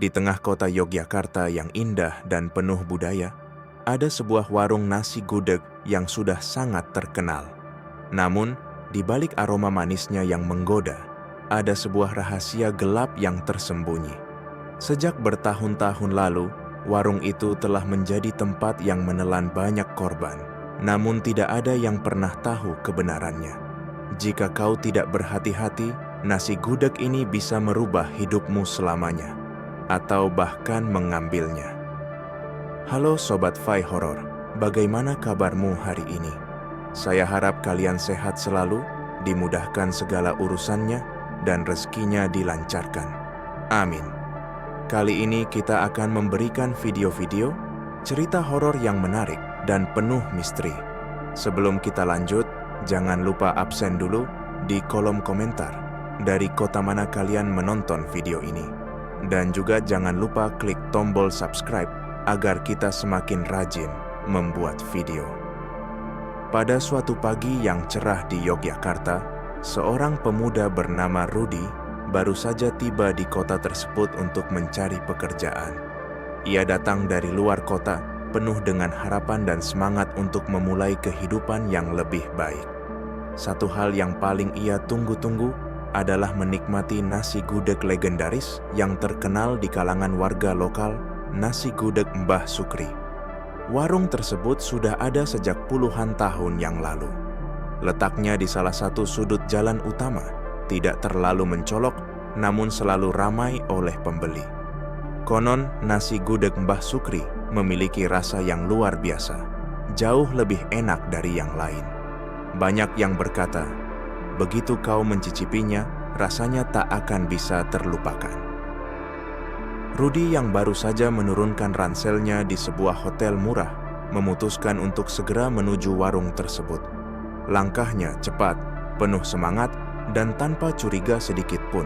Di tengah kota Yogyakarta yang indah dan penuh budaya, ada sebuah warung nasi gudeg yang sudah sangat terkenal. Namun, di balik aroma manisnya yang menggoda, ada sebuah rahasia gelap yang tersembunyi. Sejak bertahun-tahun lalu, warung itu telah menjadi tempat yang menelan banyak korban. Namun tidak ada yang pernah tahu kebenarannya. Jika kau tidak berhati-hati, nasi gudeg ini bisa merubah hidupmu selamanya, atau bahkan mengambilnya. Halo Sobat Fai Horor, bagaimana kabarmu hari ini? Saya harap kalian sehat selalu, dimudahkan segala urusannya, dan rezekinya dilancarkan. Amin. Kali ini kita akan memberikan video-video cerita horor yang menarik dan penuh misteri. Sebelum kita lanjut, jangan lupa absen dulu di kolom komentar dari kota mana kalian menonton video ini. Dan juga jangan lupa klik tombol subscribe agar kita semakin rajin membuat video. Pada suatu pagi yang cerah di Yogyakarta, seorang pemuda bernama Rudy baru saja tiba di kota tersebut untuk mencari pekerjaan. Ia datang dari luar kota, penuh dengan harapan dan semangat untuk memulai kehidupan yang lebih baik. Satu hal yang paling ia tunggu-tunggu adalah menikmati nasi gudeg legendaris yang terkenal di kalangan warga lokal, nasi gudeg Mbah Sukri. Warung tersebut sudah ada sejak puluhan tahun yang lalu. Letaknya di salah satu sudut jalan utama, tidak terlalu mencolok, namun selalu ramai oleh pembeli. Konon, nasi gudeg Mbah Sukri memiliki rasa yang luar biasa, jauh lebih enak dari yang lain. Banyak yang berkata, begitu kau mencicipinya, rasanya tak akan bisa terlupakan. Rudy yang baru saja menurunkan ranselnya di sebuah hotel murah, memutuskan untuk segera menuju warung tersebut. Langkahnya cepat, penuh semangat, dan tanpa curiga sedikit pun.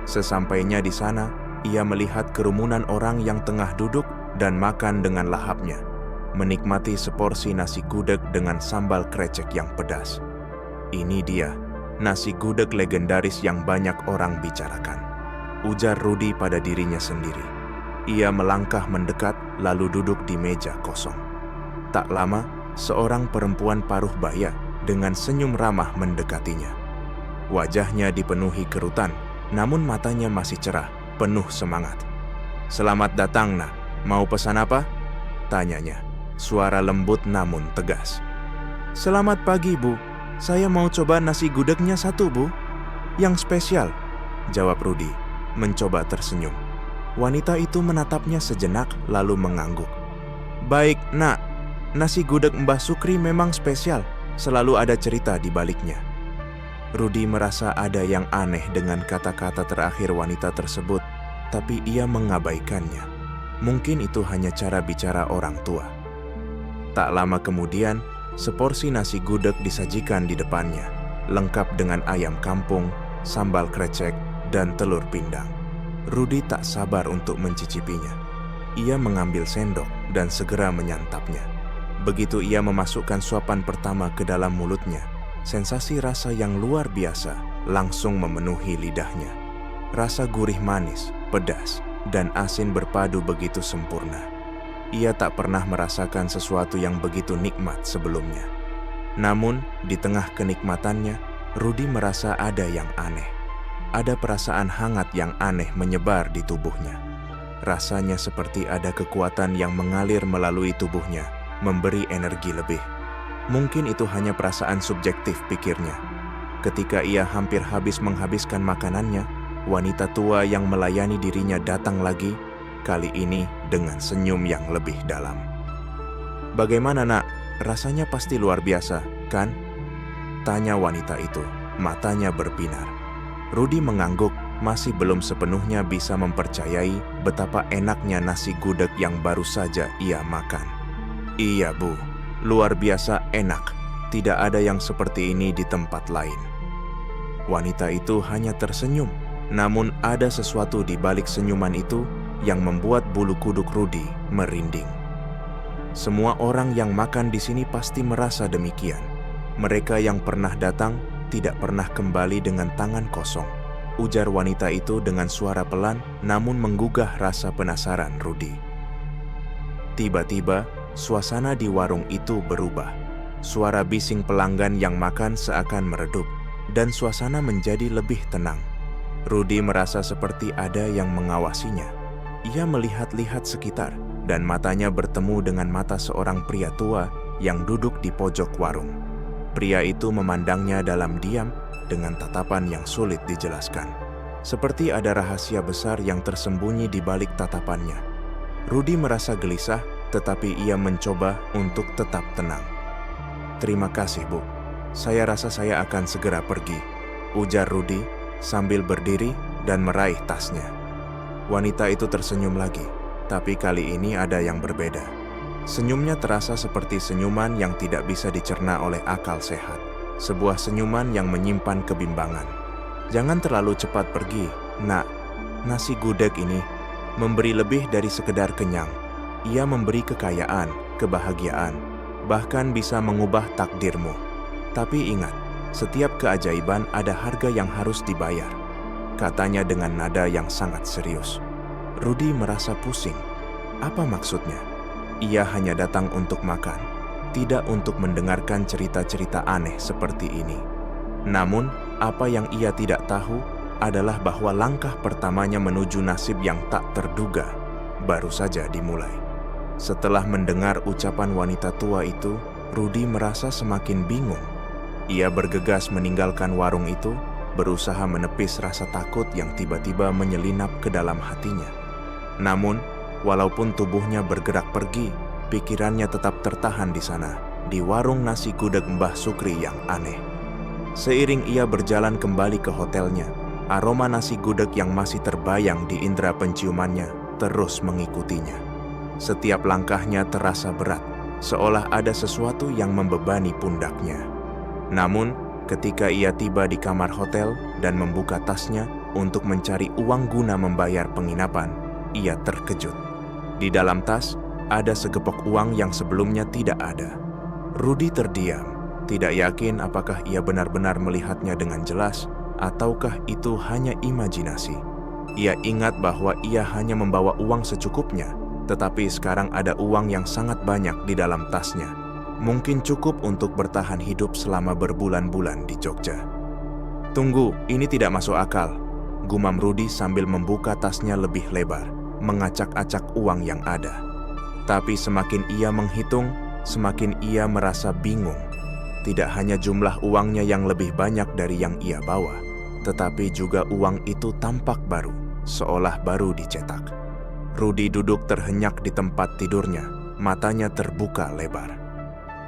Sesampainya di sana, ia melihat kerumunan orang yang tengah duduk dan makan dengan lahapnya, menikmati seporsi nasi gudeg dengan sambal krecek yang pedas. Ini dia, nasi gudeg legendaris yang banyak orang bicarakan, ujar Rudy pada dirinya sendiri. Ia melangkah mendekat lalu duduk di meja kosong. Tak lama, seorang perempuan paruh baya dengan senyum ramah mendekatinya. Wajahnya dipenuhi kerutan, namun matanya masih cerah, penuh semangat. "Selamat datang, Nak. Mau pesan apa?" tanyanya, suara lembut namun tegas. "Selamat pagi, Bu. Saya mau coba nasi gudegnya satu, Bu. Yang spesial," jawab Rudy, mencoba tersenyum. Wanita itu menatapnya sejenak lalu mengangguk. "Baik, Nak. Nasi gudeg Mbah Sukri memang spesial, selalu ada cerita di baliknya." Rudy merasa ada yang aneh dengan kata-kata terakhir wanita tersebut, tapi ia mengabaikannya. Mungkin itu hanya cara bicara orang tua. Tak lama kemudian, seporsi nasi gudeg disajikan di depannya, lengkap dengan ayam kampung, sambal krecek, dan telur pindang. Rudy tak sabar untuk mencicipinya. Ia mengambil sendok dan segera menyantapnya. Begitu ia memasukkan suapan pertama ke dalam mulutnya, sensasi rasa yang luar biasa langsung memenuhi lidahnya. Rasa gurih manis, pedas, dan asin berpadu begitu sempurna. Ia tak pernah merasakan sesuatu yang begitu nikmat sebelumnya. Namun, di tengah kenikmatannya, Rudy merasa ada yang aneh. Ada perasaan hangat yang aneh menyebar di tubuhnya. Rasanya seperti ada kekuatan yang mengalir melalui tubuhnya, memberi energi lebih. Mungkin itu hanya perasaan subjektif, pikirnya. Ketika ia hampir habis menghabiskan makanannya, wanita tua yang melayani dirinya datang lagi, kali ini dengan senyum yang lebih dalam. "Bagaimana, Nak? Rasanya pasti luar biasa, kan?" tanya wanita itu, matanya berbinar. Rudy mengangguk, masih belum sepenuhnya bisa mempercayai betapa enaknya nasi gudeg yang baru saja ia makan. "Iya, Bu. Luar biasa enak, tidak ada yang seperti ini di tempat lain." Wanita itu hanya tersenyum, namun ada sesuatu di balik senyuman itu yang membuat bulu kuduk Rudy merinding. Semua orang yang makan di sini pasti merasa demikian. Mereka yang pernah datang tidak pernah kembali dengan tangan kosong. ujar wanita itu dengan suara pelan namun menggugah rasa penasaran Rudi. Tiba-tiba, suasana di warung itu berubah. Suara bising pelanggan yang makan seakan meredup, dan suasana menjadi lebih tenang. Rudi merasa seperti ada yang mengawasinya. Ia melihat-lihat sekitar, dan matanya bertemu dengan mata seorang pria tua yang duduk di pojok warung. Pria itu memandangnya dalam diam dengan tatapan yang sulit dijelaskan. Seperti ada rahasia besar yang tersembunyi di balik tatapannya. Rudi merasa gelisah, tetapi ia mencoba untuk tetap tenang. "Terima kasih, Bu. Saya rasa saya akan segera pergi," ujar Rudi sambil berdiri dan meraih tasnya. Wanita itu tersenyum lagi, tapi kali ini ada yang berbeda. Senyumnya terasa seperti senyuman yang tidak bisa dicerna oleh akal sehat. Sebuah senyuman yang menyimpan kebimbangan. "Jangan terlalu cepat pergi, Nak. Nasi gudeg ini memberi lebih dari sekedar kenyang. Ia memberi kekayaan, kebahagiaan, bahkan bisa mengubah takdirmu. Tapi ingat, setiap keajaiban ada harga yang harus dibayar," katanya dengan nada yang sangat serius. Rudi merasa pusing. Apa maksudnya? Ia hanya datang untuk makan, tidak untuk mendengarkan cerita-cerita aneh seperti ini. Namun, apa yang ia tidak tahu adalah bahwa langkah pertamanya menuju nasib yang tak terduga baru saja dimulai. Setelah mendengar ucapan wanita tua itu, Rudi merasa semakin bingung. Ia bergegas meninggalkan warung itu, berusaha menepis rasa takut yang tiba-tiba menyelinap ke dalam hatinya. Namun, walaupun tubuhnya bergerak pergi, pikirannya tetap tertahan di sana, di warung nasi gudeg Mbah Sukri yang aneh. Seiring ia berjalan kembali ke hotelnya, aroma nasi gudeg yang masih terbayang di indera penciumannya terus mengikutinya. Setiap langkahnya terasa berat, seolah ada sesuatu yang membebani pundaknya. Namun, ketika ia tiba di kamar hotel dan membuka tasnya untuk mencari uang guna membayar penginapan, ia terkejut. Di dalam tas, ada segepok uang yang sebelumnya tidak ada. Rudi terdiam, tidak yakin apakah ia benar-benar melihatnya dengan jelas, ataukah itu hanya imajinasi. Ia ingat bahwa ia hanya membawa uang secukupnya, tetapi sekarang ada uang yang sangat banyak di dalam tasnya. Mungkin cukup untuk bertahan hidup selama berbulan-bulan di Jogja. "Tunggu, ini tidak masuk akal," gumam Rudi sambil membuka tasnya lebih lebar, mengacak-acak uang yang ada. Tapi semakin ia menghitung, semakin ia merasa bingung. Tidak hanya jumlah uangnya yang lebih banyak dari yang ia bawa, tetapi juga uang itu tampak baru, seolah baru dicetak. Rudi duduk terhenyak di tempat tidurnya, matanya terbuka lebar.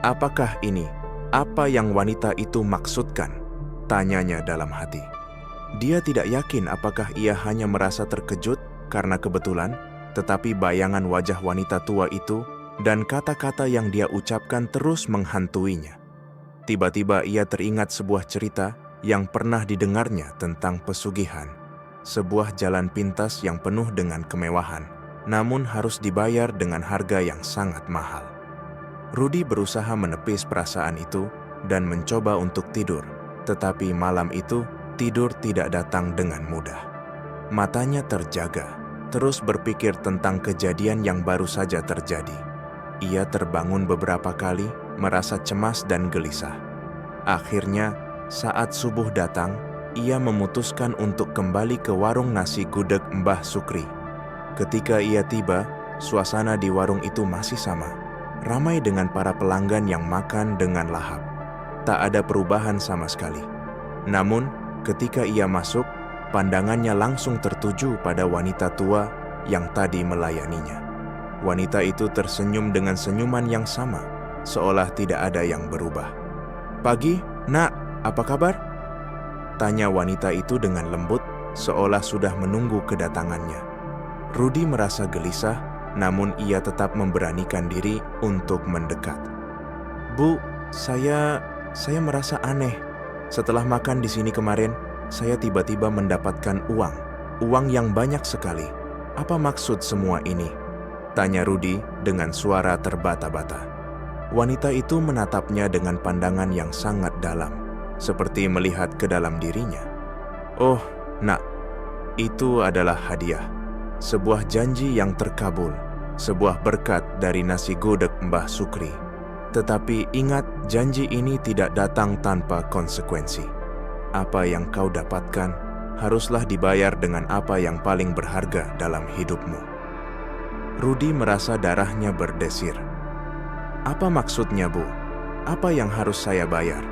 "Apakah ini? Apa yang wanita itu maksudkan?" tanyanya dalam hati. Dia tidak yakin apakah ia hanya merasa terkejut karena kebetulan, tetapi bayangan wajah wanita tua itu dan kata-kata yang dia ucapkan terus menghantuinya. Tiba-tiba ia teringat sebuah cerita yang pernah didengarnya tentang pesugihan. Sebuah jalan pintas yang penuh dengan kemewahan, namun harus dibayar dengan harga yang sangat mahal. Rudi berusaha menepis perasaan itu dan mencoba untuk tidur, tetapi malam itu tidur tidak datang dengan mudah. Matanya terjaga, terus berpikir tentang kejadian yang baru saja terjadi. Ia terbangun beberapa kali, merasa cemas dan gelisah. Akhirnya, saat subuh datang, ia memutuskan untuk kembali ke warung nasi gudeg Mbah Sukri. Ketika ia tiba, suasana di warung itu masih sama, ramai dengan para pelanggan yang makan dengan lahap. Tak ada perubahan sama sekali. Namun, ketika ia masuk, pandangannya langsung tertuju pada wanita tua yang tadi melayaninya. Wanita itu tersenyum dengan senyuman yang sama, seolah tidak ada yang berubah. "Pagi, Nak, apa kabar?" tanya wanita itu dengan lembut, seolah sudah menunggu kedatangannya. Rudi merasa gelisah, namun ia tetap memberanikan diri untuk mendekat. "Bu, saya merasa aneh. Setelah makan di sini kemarin, saya tiba-tiba mendapatkan uang yang banyak sekali. Apa maksud semua ini?" tanya Rudi dengan suara terbata-bata. Wanita itu menatapnya dengan pandangan yang sangat dalam, seperti melihat ke dalam dirinya. "Oh, Nak, itu adalah hadiah, sebuah janji yang terkabul, sebuah berkat dari nasi gudeg Mbah Sukri. Tetapi ingat, janji ini tidak datang tanpa konsekuensi. Apa yang kau dapatkan haruslah dibayar dengan apa yang paling berharga dalam hidupmu. Rudi merasa darahnya berdesir. Apa maksudnya, Bu? Apa yang harus saya bayar?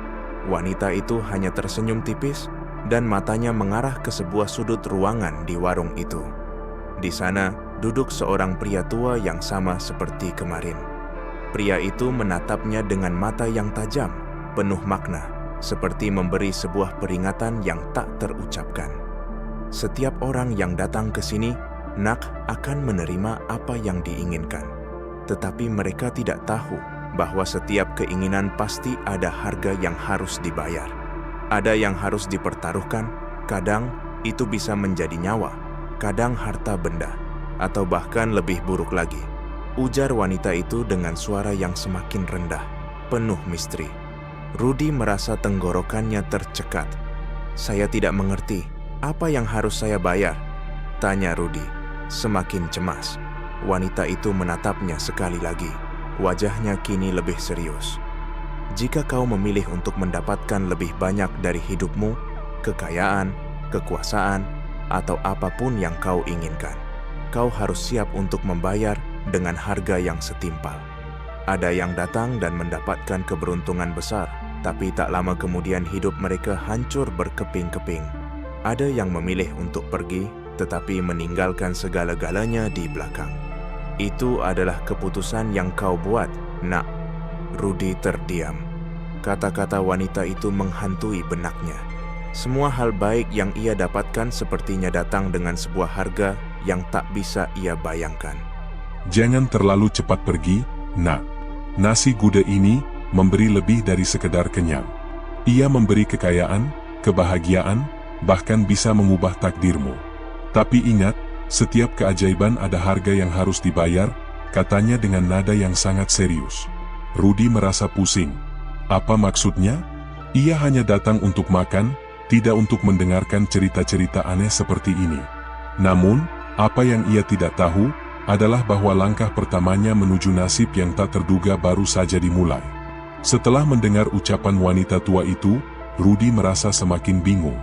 Wanita itu hanya tersenyum tipis dan matanya mengarah ke sebuah sudut ruangan di warung itu. Di sana duduk seorang pria tua yang sama seperti kemarin. Pria itu menatapnya dengan mata yang tajam, penuh makna, seperti memberi sebuah peringatan yang tak terucapkan. Setiap orang yang datang ke sini, Nak, akan menerima apa yang diinginkan. Tetapi mereka tidak tahu bahwa setiap keinginan pasti ada harga yang harus dibayar. Ada yang harus dipertaruhkan, kadang itu bisa menjadi nyawa, kadang harta benda, atau bahkan lebih buruk lagi. Ujar wanita itu dengan suara yang semakin rendah, penuh misteri. Rudi merasa tenggorokannya tercekat. Saya tidak mengerti, apa yang harus saya bayar? Tanya Rudi, semakin cemas. Wanita itu menatapnya sekali lagi. Wajahnya kini lebih serius. Jika kau memilih untuk mendapatkan lebih banyak dari hidupmu, kekayaan, kekuasaan, atau apapun yang kau inginkan, kau harus siap untuk membayar dengan harga yang setimpal. Ada yang datang dan mendapatkan keberuntungan besar, tapi tak lama kemudian hidup mereka hancur berkeping-keping. Ada yang memilih untuk pergi, tetapi meninggalkan segala-galanya di belakang. Itu adalah keputusan yang kau buat, Nak. Rudi terdiam. Kata-kata wanita itu menghantui benaknya. Semua hal baik yang ia dapatkan sepertinya datang dengan sebuah harga yang tak bisa ia bayangkan. Jangan terlalu cepat pergi, Nak. Nasi gudeg ini memberi lebih dari sekedar kenyang. Ia memberi kekayaan, kebahagiaan, bahkan bisa mengubah takdirmu. Tapi ingat, setiap keajaiban ada harga yang harus dibayar, katanya dengan nada yang sangat serius. Rudi merasa pusing. Apa maksudnya? Ia hanya datang untuk makan, tidak untuk mendengarkan cerita-cerita aneh seperti ini. Namun, apa yang ia tidak tahu adalah bahwa langkah pertamanya menuju nasib yang tak terduga baru saja dimulai. Setelah mendengar ucapan wanita tua itu, Rudi merasa semakin bingung.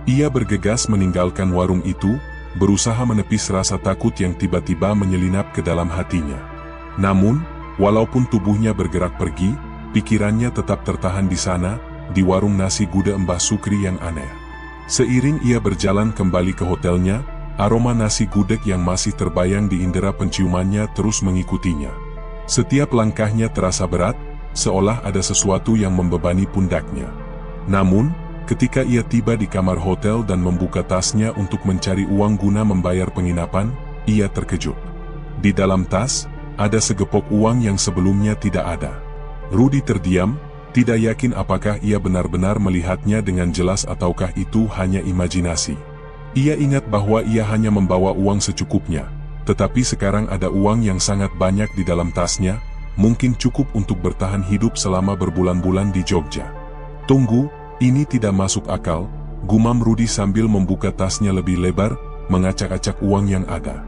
Ia bergegas meninggalkan warung itu, berusaha menepis rasa takut yang tiba-tiba menyelinap ke dalam hatinya. Namun, walaupun tubuhnya bergerak pergi, pikirannya tetap tertahan di sana, di warung nasi gudeg Mbah Sukri yang aneh. Seiring ia berjalan kembali ke hotelnya, aroma nasi gudeg yang masih terbayang di indera penciumannya terus mengikutinya. Setiap langkahnya terasa berat, seolah ada sesuatu yang membebani pundaknya. Namun, ketika ia tiba di kamar hotel dan membuka tasnya untuk mencari uang guna membayar penginapan, ia terkejut. Di dalam tas, ada segepok uang yang sebelumnya tidak ada. Rudi terdiam, tidak yakin apakah ia benar-benar melihatnya dengan jelas ataukah itu hanya imajinasi. Ia ingat bahwa ia hanya membawa uang secukupnya, tetapi sekarang ada uang yang sangat banyak di dalam tasnya, mungkin cukup untuk bertahan hidup selama berbulan-bulan di Jogja. Tunggu, ini tidak masuk akal, gumam Rudi sambil membuka tasnya lebih lebar, mengacak-acak uang yang ada.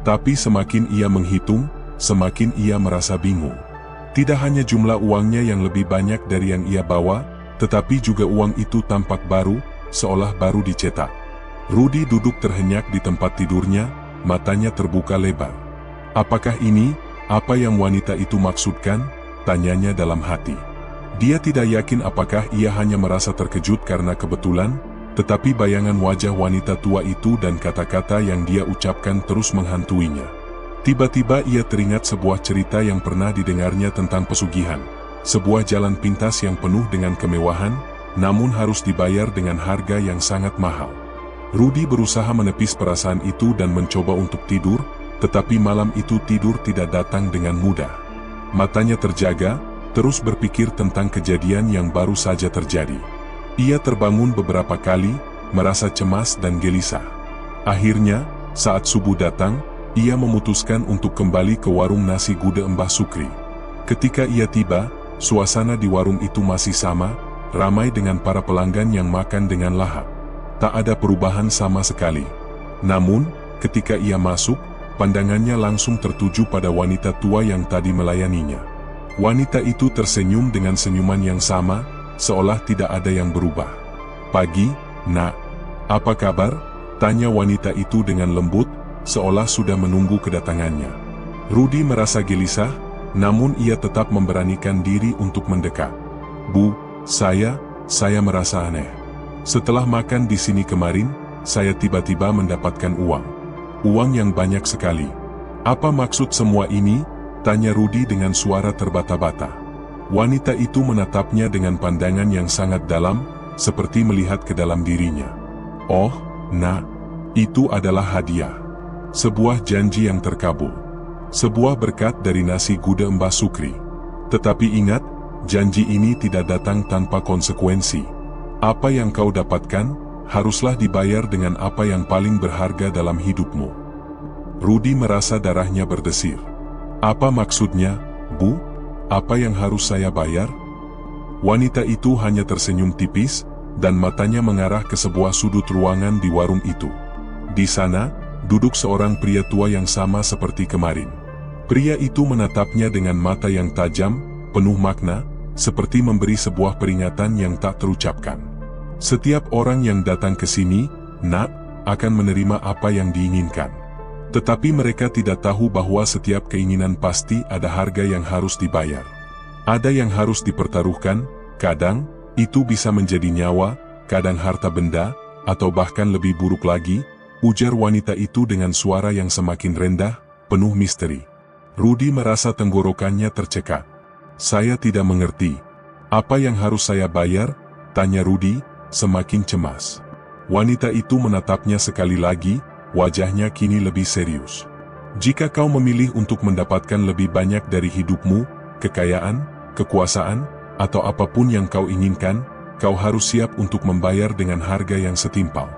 Tapi semakin ia menghitung, semakin ia merasa bingung. Tidak hanya jumlah uangnya yang lebih banyak dari yang ia bawa, tetapi juga uang itu tampak baru, seolah baru dicetak. Rudi duduk terhenyak di tempat tidurnya, matanya terbuka lebar. Apakah ini, apa yang wanita itu maksudkan? Tanyanya dalam hati. Dia tidak yakin apakah ia hanya merasa terkejut karena kebetulan, tetapi bayangan wajah wanita tua itu dan kata-kata yang dia ucapkan terus menghantuinya. Tiba-tiba ia teringat sebuah cerita yang pernah didengarnya tentang pesugihan. Sebuah jalan pintas yang penuh dengan kemewahan, namun harus dibayar dengan harga yang sangat mahal. Rudi berusaha menepis perasaan itu dan mencoba untuk tidur, tetapi malam itu tidur tidak datang dengan mudah. Matanya terjaga, terus berpikir tentang kejadian yang baru saja terjadi. Ia terbangun beberapa kali, merasa cemas dan gelisah. Akhirnya, saat subuh datang, ia memutuskan untuk kembali ke warung nasi gudeg Mbah Sukri. Ketika ia tiba, suasana di warung itu masih sama, ramai dengan para pelanggan yang makan dengan lahap. Tak ada perubahan sama sekali. Namun, ketika ia masuk, pandangannya langsung tertuju pada wanita tua yang tadi melayaninya. Wanita itu tersenyum dengan senyuman yang sama, seolah tidak ada yang berubah. "Pagi, Nak. Apa kabar?" tanya wanita itu dengan lembut, seolah sudah menunggu kedatangannya. Rudy merasa gelisah, namun ia tetap memberanikan diri untuk mendekat. "Bu, saya merasa aneh. Setelah makan di sini kemarin, saya tiba-tiba mendapatkan uang. Uang yang banyak sekali." "Apa maksud semua ini?" tanya Rudy dengan suara terbata-bata. Wanita itu menatapnya dengan pandangan yang sangat dalam, seperti melihat ke dalam dirinya. "Oh, Nak, itu adalah hadiah. Sebuah janji yang terkabul. Sebuah berkat dari nasi Gudeg Mbah Sukri. Tetapi ingat, janji ini tidak datang tanpa konsekuensi. Apa yang kau dapatkan, haruslah dibayar dengan apa yang paling berharga dalam hidupmu." Rudy merasa darahnya berdesir. "Apa maksudnya, Bu? Apa yang harus saya bayar?" Wanita itu hanya tersenyum tipis, dan matanya mengarah ke sebuah sudut ruangan di warung itu. Di sana, duduk seorang pria tua yang sama seperti kemarin. Pria itu menatapnya dengan mata yang tajam, penuh makna, seperti memberi sebuah peringatan yang tak terucapkan. "Setiap orang yang datang ke sini, Nak, akan menerima apa yang diinginkan. Tetapi mereka tidak tahu bahwa setiap keinginan pasti ada harga yang harus dibayar. Ada yang harus dipertaruhkan, kadang itu bisa menjadi nyawa, kadang harta benda, atau bahkan lebih buruk lagi," ujar wanita itu dengan suara yang semakin rendah, penuh misteri. Rudy merasa tenggorokannya tercekat. "Saya tidak mengerti. Apa yang harus saya bayar?" tanya Rudy, semakin cemas. Wanita itu menatapnya sekali lagi, wajahnya kini lebih serius. "Jika kau memilih untuk mendapatkan lebih banyak dari hidupmu, kekayaan, kekuasaan, atau apapun yang kau inginkan, kau harus siap untuk membayar dengan harga yang setimpal.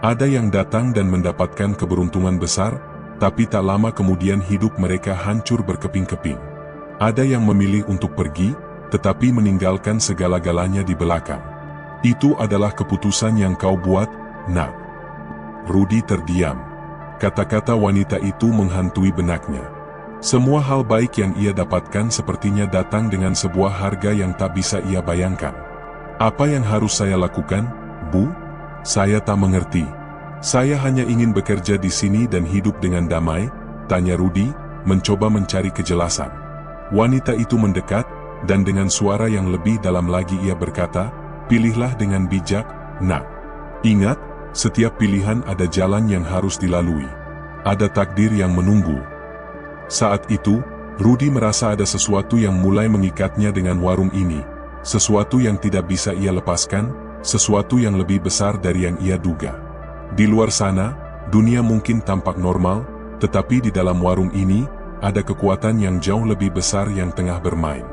Ada yang datang dan mendapatkan keberuntungan besar, tapi tak lama kemudian hidup mereka hancur berkeping-keping. Ada yang memilih untuk pergi, tetapi meninggalkan segala-galanya di belakang. Itu adalah keputusan yang kau buat, Nak." Rudy terdiam. Kata-kata wanita itu menghantui benaknya. Semua hal baik yang ia dapatkan sepertinya datang dengan sebuah harga yang tak bisa ia bayangkan. "Apa yang harus saya lakukan, Bu? Saya tak mengerti. Saya hanya ingin bekerja di sini dan hidup dengan damai," tanya Rudy, mencoba mencari kejelasan. Wanita itu mendekat, dan dengan suara yang lebih dalam lagi ia berkata, "Pilihlah dengan bijak, Nak. Ingat, setiap pilihan ada jalan yang harus dilalui. Ada takdir yang menunggu." Saat itu, Rudy merasa ada sesuatu yang mulai mengikatnya dengan warung ini, sesuatu yang tidak bisa ia lepaskan, sesuatu yang lebih besar dari yang ia duga. Di luar sana, dunia mungkin tampak normal, tetapi di dalam warung ini, ada kekuatan yang jauh lebih besar yang tengah bermain.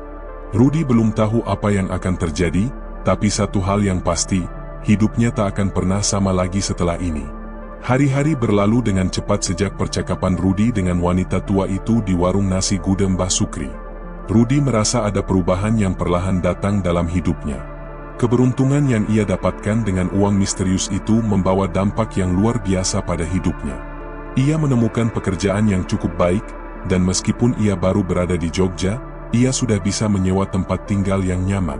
Rudy belum tahu apa yang akan terjadi, tapi satu hal yang pasti, hidupnya tak akan pernah sama lagi setelah ini. Hari-hari berlalu dengan cepat sejak percakapan Rudy dengan wanita tua itu di warung nasi Gudeg Mbah Sukri. Rudy merasa ada perubahan yang perlahan datang dalam hidupnya. Keberuntungan yang ia dapatkan dengan uang misterius itu membawa dampak yang luar biasa pada hidupnya. Ia menemukan pekerjaan yang cukup baik, dan meskipun ia baru berada di Jogja, ia sudah bisa menyewa tempat tinggal yang nyaman.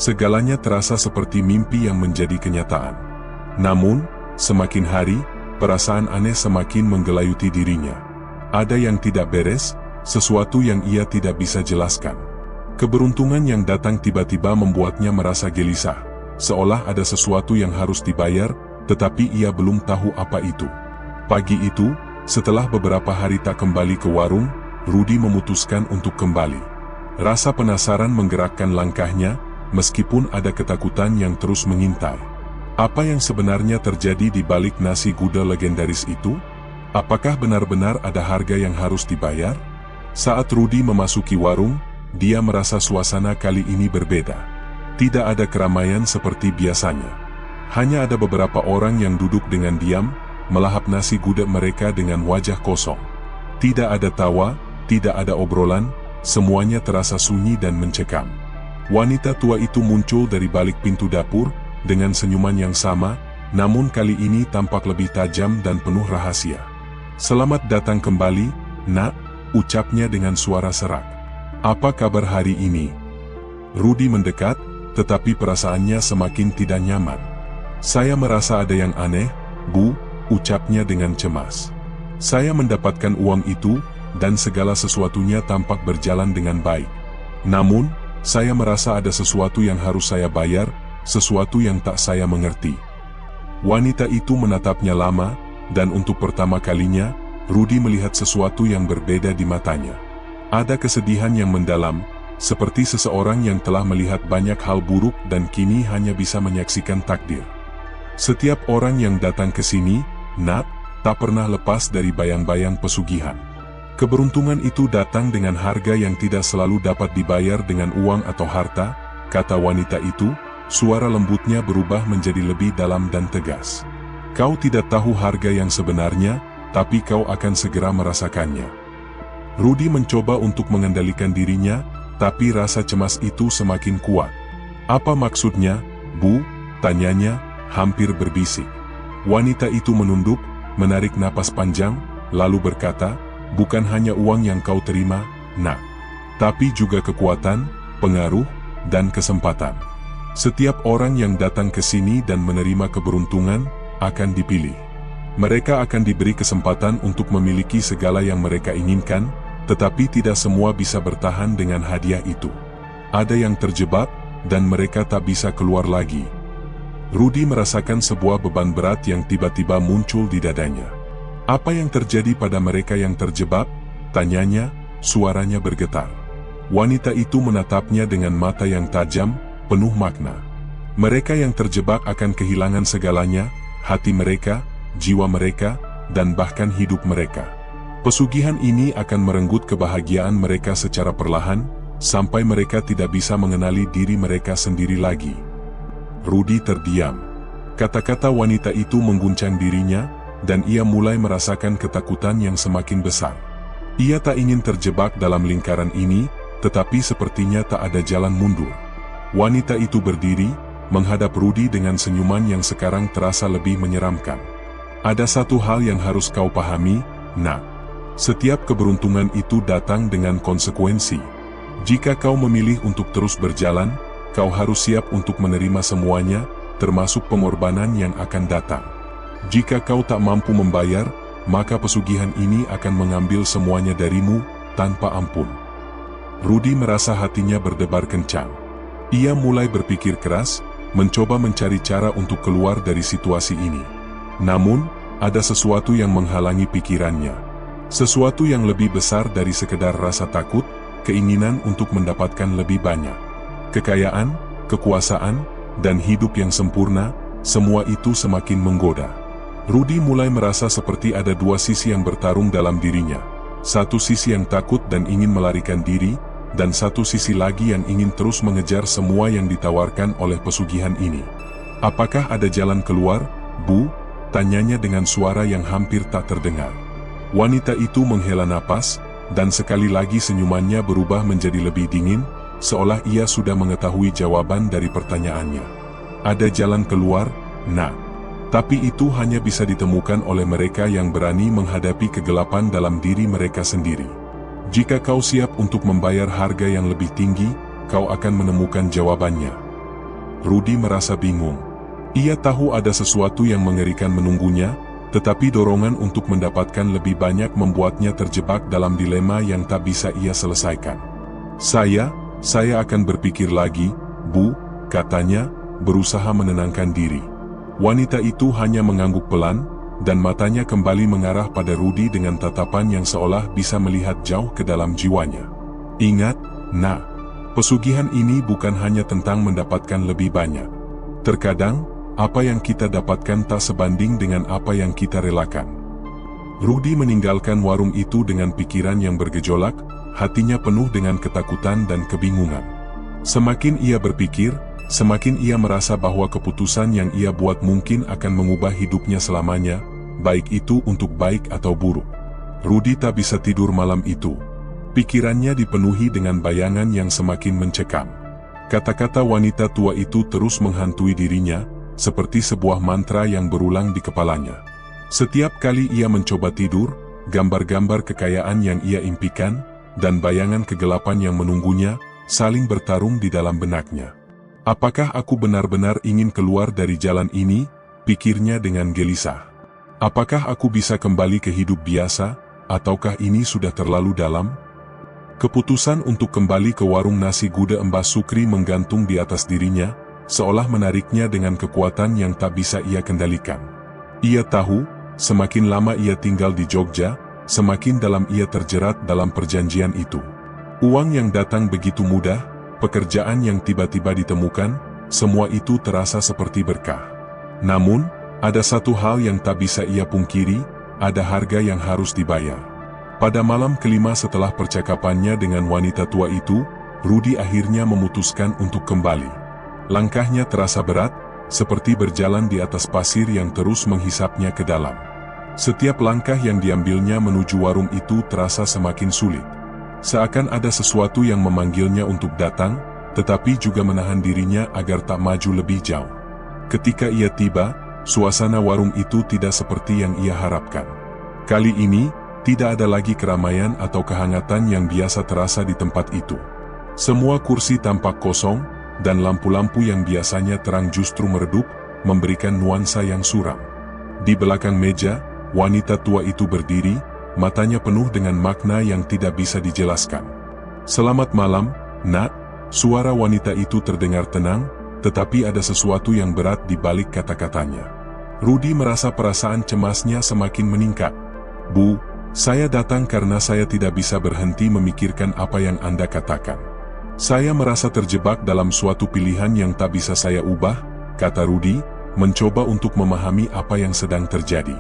Segalanya terasa seperti mimpi yang menjadi kenyataan. Namun, semakin hari, perasaan aneh semakin menggelayuti dirinya. Ada yang tidak beres, sesuatu yang ia tidak bisa jelaskan. Keberuntungan yang datang tiba-tiba membuatnya merasa gelisah, seolah ada sesuatu yang harus dibayar, tetapi ia belum tahu apa itu. Pagi itu, setelah beberapa hari tak kembali ke warung, Rudy memutuskan untuk kembali. Rasa penasaran menggerakkan langkahnya, meskipun ada ketakutan yang terus mengintai. Apa yang sebenarnya terjadi di balik nasi gudeg legendaris itu? Apakah benar-benar ada harga yang harus dibayar? Saat Rudy memasuki warung, dia merasa suasana kali ini berbeda. Tidak ada keramaian seperti biasanya. Hanya ada beberapa orang yang duduk dengan diam, melahap nasi gudeg mereka dengan wajah kosong. Tidak ada tawa, tidak ada obrolan, semuanya terasa sunyi dan mencekam. Wanita tua itu muncul dari balik pintu dapur, dengan senyuman yang sama, namun kali ini tampak lebih tajam dan penuh rahasia. "Selamat datang kembali, Nak," ucapnya dengan suara serak. "Apa kabar hari ini?" Rudy mendekat, tetapi perasaannya semakin tidak nyaman. "Saya merasa ada yang aneh, Bu," ucapnya dengan cemas. "Saya mendapatkan uang itu, dan segala sesuatunya tampak berjalan dengan baik. Namun, saya merasa ada sesuatu yang harus saya bayar, sesuatu yang tak saya mengerti." Wanita itu menatapnya lama, dan untuk pertama kalinya, Rudy melihat sesuatu yang berbeda di matanya. Ada kesedihan yang mendalam, seperti seseorang yang telah melihat banyak hal buruk dan kini hanya bisa menyaksikan takdir. "Setiap orang yang datang ke sini, Nak, tak pernah lepas dari bayang-bayang pesugihan. Keberuntungan itu datang dengan harga yang tidak selalu dapat dibayar dengan uang atau harta," kata wanita itu. Suara lembutnya berubah menjadi lebih dalam dan tegas. "Kau tidak tahu harga yang sebenarnya, tapi kau akan segera merasakannya." Rudy mencoba untuk mengendalikan dirinya, tapi rasa cemas itu semakin kuat. "Apa maksudnya, Bu?" tanyanya, hampir berbisik. Wanita itu menunduk, menarik napas panjang, lalu berkata, "Bukan hanya uang yang kau terima, Nak, tapi juga kekuatan, pengaruh, dan kesempatan. Setiap orang yang datang ke sini dan menerima keberuntungan, akan dipilih. Mereka akan diberi kesempatan untuk memiliki segala yang mereka inginkan, tetapi tidak semua bisa bertahan dengan hadiah itu. Ada yang terjebak, dan mereka tak bisa keluar lagi." Rudy merasakan sebuah beban berat yang tiba-tiba muncul di dadanya. "Apa yang terjadi pada mereka yang terjebak?" tanyanya, suaranya bergetar. Wanita itu menatapnya dengan mata yang tajam, penuh makna. "Mereka yang terjebak akan kehilangan segalanya, hati mereka, jiwa mereka, dan bahkan hidup mereka. Pesugihan ini akan merenggut kebahagiaan mereka secara perlahan, sampai mereka tidak bisa mengenali diri mereka sendiri lagi." Rudy terdiam. Kata-kata wanita itu mengguncang dirinya, dan ia mulai merasakan ketakutan yang semakin besar. Ia tak ingin terjebak dalam lingkaran ini, tetapi sepertinya tak ada jalan mundur. Wanita itu berdiri, menghadap Rudy dengan senyuman yang sekarang terasa lebih menyeramkan. "Ada satu hal yang harus kau pahami, Nak. Setiap keberuntungan itu datang dengan konsekuensi. Jika kau memilih untuk terus berjalan, kau harus siap untuk menerima semuanya, termasuk pengorbanan yang akan datang. Jika kau tak mampu membayar, maka pesugihan ini akan mengambil semuanya darimu, tanpa ampun." Rudy merasa hatinya berdebar kencang. Ia mulai berpikir keras, mencoba mencari cara untuk keluar dari situasi ini. Namun, ada sesuatu yang menghalangi pikirannya. Sesuatu yang lebih besar dari sekedar rasa takut, keinginan untuk mendapatkan lebih banyak. Kekayaan, kekuasaan, dan hidup yang sempurna, semua itu semakin menggoda. Rudy mulai merasa seperti ada dua sisi yang bertarung dalam dirinya. Satu sisi yang takut dan ingin melarikan diri, dan satu sisi lagi yang ingin terus mengejar semua yang ditawarkan oleh pesugihan ini. "Apakah ada jalan keluar, Bu?" tanyanya dengan suara yang hampir tak terdengar. Wanita itu menghela napas, dan sekali lagi senyumannya berubah menjadi lebih dingin, seolah ia sudah mengetahui jawaban dari pertanyaannya. "Ada jalan keluar, Nak. Tapi itu hanya bisa ditemukan oleh mereka yang berani menghadapi kegelapan dalam diri mereka sendiri. Jika kau siap untuk membayar harga yang lebih tinggi, kau akan menemukan jawabannya." Rudy merasa bingung. Ia tahu ada sesuatu yang mengerikan menunggunya, tetapi dorongan untuk mendapatkan lebih banyak membuatnya terjebak dalam dilema yang tak bisa ia selesaikan. Saya akan berpikir lagi, Bu," katanya, berusaha menenangkan diri. Wanita itu hanya mengangguk pelan, dan matanya kembali mengarah pada Rudy dengan tatapan yang seolah bisa melihat jauh ke dalam jiwanya. "Ingat, Nak, pesugihan ini bukan hanya tentang mendapatkan lebih banyak. Terkadang, apa yang kita dapatkan tak sebanding dengan apa yang kita relakan." Rudy meninggalkan warung itu dengan pikiran yang bergejolak, hatinya penuh dengan ketakutan dan kebingungan. Semakin ia berpikir, semakin ia merasa bahwa keputusan yang ia buat mungkin akan mengubah hidupnya selamanya, baik itu untuk baik atau buruk. Rudy tak bisa tidur malam itu. Pikirannya dipenuhi dengan bayangan yang semakin mencekam. Kata-kata wanita tua itu terus menghantui dirinya, seperti sebuah mantra yang berulang di kepalanya. Setiap kali ia mencoba tidur, gambar-gambar kekayaan yang ia impikan, dan bayangan kegelapan yang menunggunya, saling bertarung di dalam benaknya. Apakah aku benar-benar ingin keluar dari jalan ini? Pikirnya dengan gelisah. Apakah aku bisa kembali ke hidup biasa, ataukah ini sudah terlalu dalam? Keputusan untuk kembali ke warung nasi gudeg Mbah Sukri menggantung di atas dirinya, seolah menariknya dengan kekuatan yang tak bisa ia kendalikan. Ia tahu, semakin lama ia tinggal di Jogja, semakin dalam ia terjerat dalam perjanjian itu. Uang yang datang begitu mudah, pekerjaan yang tiba-tiba ditemukan, semua itu terasa seperti berkah. Namun, ada satu hal yang tak bisa ia pungkiri, ada harga yang harus dibayar. Pada malam kelima setelah percakapannya dengan wanita tua itu, Rudi akhirnya memutuskan untuk kembali. Langkahnya terasa berat, seperti berjalan di atas pasir yang terus menghisapnya ke dalam. Setiap langkah yang diambilnya menuju warung itu terasa semakin sulit. Seakan ada sesuatu yang memanggilnya untuk datang, tetapi juga menahan dirinya agar tak maju lebih jauh. Ketika ia tiba, suasana warung itu tidak seperti yang ia harapkan. Kali ini, tidak ada lagi keramaian atau kehangatan yang biasa terasa di tempat itu. Semua kursi tampak kosong, dan lampu-lampu yang biasanya terang justru meredup, memberikan nuansa yang suram. Di belakang meja, wanita tua itu berdiri, matanya penuh dengan makna yang tidak bisa dijelaskan. "Selamat malam, Nak." Suara wanita itu terdengar tenang, tetapi ada sesuatu yang berat di balik kata-katanya. Rudi merasa perasaan cemasnya semakin meningkat. "Bu, saya datang karena saya tidak bisa berhenti memikirkan apa yang Anda katakan. Saya merasa terjebak dalam suatu pilihan yang tak bisa saya ubah," kata Rudi, mencoba untuk memahami apa yang sedang terjadi.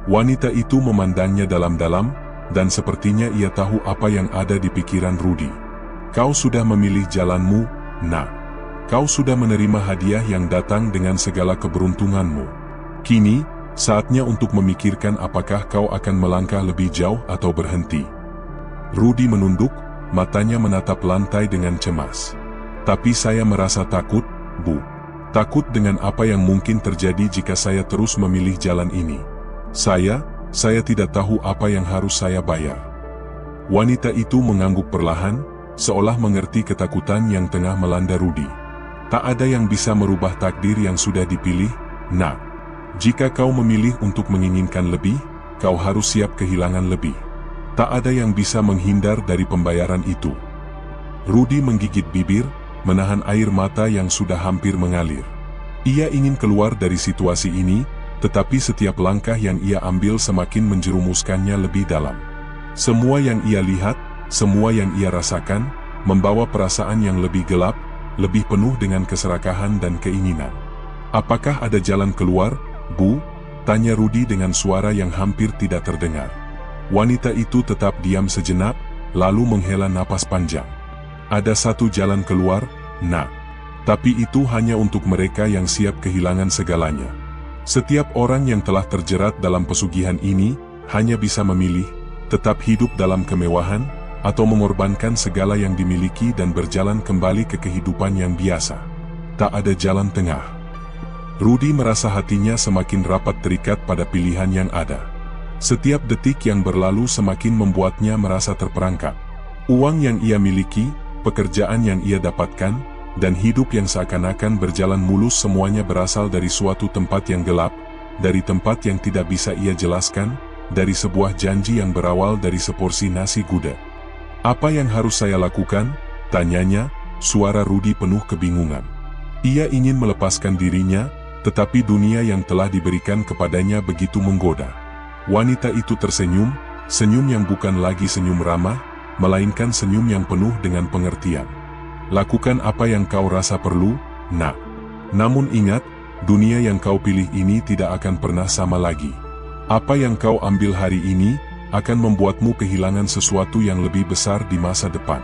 Wanita itu memandangnya dalam-dalam, dan sepertinya ia tahu apa yang ada di pikiran Rudi. "Kau sudah memilih jalanmu, Nak. Kau sudah menerima hadiah yang datang dengan segala keberuntunganmu. Kini, saatnya untuk memikirkan apakah kau akan melangkah lebih jauh atau berhenti." Rudi menunduk, matanya menatap lantai dengan cemas. "Tapi saya merasa takut, Bu. Takut dengan apa yang mungkin terjadi jika saya terus memilih jalan ini. Saya tidak tahu apa yang harus saya bayar." Wanita itu mengangguk perlahan, seolah mengerti ketakutan yang tengah melanda Rudi. "Tak ada yang bisa merubah takdir yang sudah dipilih, Nak. Jika kau memilih untuk menginginkan lebih, kau harus siap kehilangan lebih. Tak ada yang bisa menghindar dari pembayaran itu." Rudi menggigit bibir, menahan air mata yang sudah hampir mengalir. Ia ingin keluar dari situasi ini, tetapi setiap langkah yang ia ambil semakin menjerumuskannya lebih dalam. Semua yang ia lihat, semua yang ia rasakan, membawa perasaan yang lebih gelap, lebih penuh dengan keserakahan dan keinginan. "Apakah ada jalan keluar, Bu?" tanya Rudi dengan suara yang hampir tidak terdengar. Wanita itu tetap diam sejenak, lalu menghela napas panjang. "Ada satu jalan keluar, Nak. Tapi itu hanya untuk mereka yang siap kehilangan segalanya. Setiap orang yang telah terjerat dalam pesugihan ini, hanya bisa memilih, tetap hidup dalam kemewahan, atau mengorbankan segala yang dimiliki dan berjalan kembali ke kehidupan yang biasa. Tak ada jalan tengah." Rudi merasa hatinya semakin rapat terikat pada pilihan yang ada. Setiap detik yang berlalu semakin membuatnya merasa terperangkap. Uang yang ia miliki, pekerjaan yang ia dapatkan, dan hidup yang seakan-akan berjalan mulus semuanya berasal dari suatu tempat yang gelap, dari tempat yang tidak bisa ia jelaskan, dari sebuah janji yang berawal dari seporsi nasi gudeg. "Apa yang harus saya lakukan?" tanyanya, suara Rudi penuh kebingungan. Ia ingin melepaskan dirinya, tetapi dunia yang telah diberikan kepadanya begitu menggoda. Wanita itu tersenyum, senyum yang bukan lagi senyum ramah, melainkan senyum yang penuh dengan pengertian. "Lakukan apa yang kau rasa perlu, Nak. Namun ingat, dunia yang kau pilih ini tidak akan pernah sama lagi. Apa yang kau ambil hari ini, akan membuatmu kehilangan sesuatu yang lebih besar di masa depan."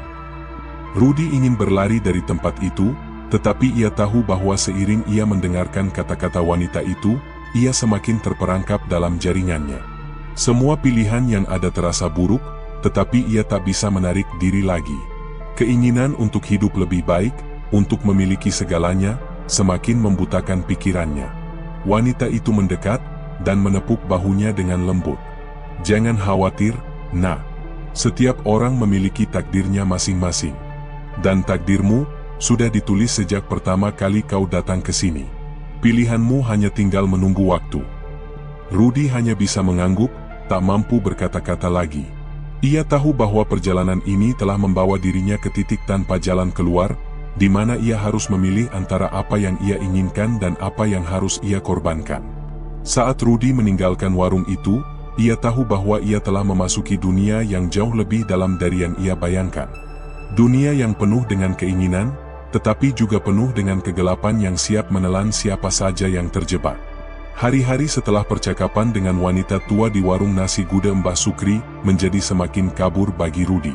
Rudi ingin berlari dari tempat itu, tetapi ia tahu bahwa seiring ia mendengarkan kata-kata wanita itu, ia semakin terperangkap dalam jaringannya. Semua pilihan yang ada terasa buruk, tetapi ia tak bisa menarik diri lagi. Keinginan untuk hidup lebih baik, untuk memiliki segalanya, semakin membutakan pikirannya. Wanita itu mendekat dan menepuk bahunya dengan lembut. "Jangan khawatir, Nak. Setiap orang memiliki takdirnya masing-masing. Dan takdirmu sudah ditulis sejak pertama kali kau datang ke sini. Pilihanmu hanya tinggal menunggu waktu." Rudy hanya bisa mengangguk, tak mampu berkata-kata lagi. Ia tahu bahwa perjalanan ini telah membawa dirinya ke titik tanpa jalan keluar, di mana ia harus memilih antara apa yang ia inginkan dan apa yang harus ia korbankan. Saat Rudy meninggalkan warung itu, ia tahu bahwa ia telah memasuki dunia yang jauh lebih dalam dari yang ia bayangkan. Dunia yang penuh dengan keinginan, tetapi juga penuh dengan kegelapan yang siap menelan siapa saja yang terjebak. Hari-hari setelah percakapan dengan wanita tua di warung nasi gudeg Mbah Sukri menjadi semakin kabur bagi Rudy.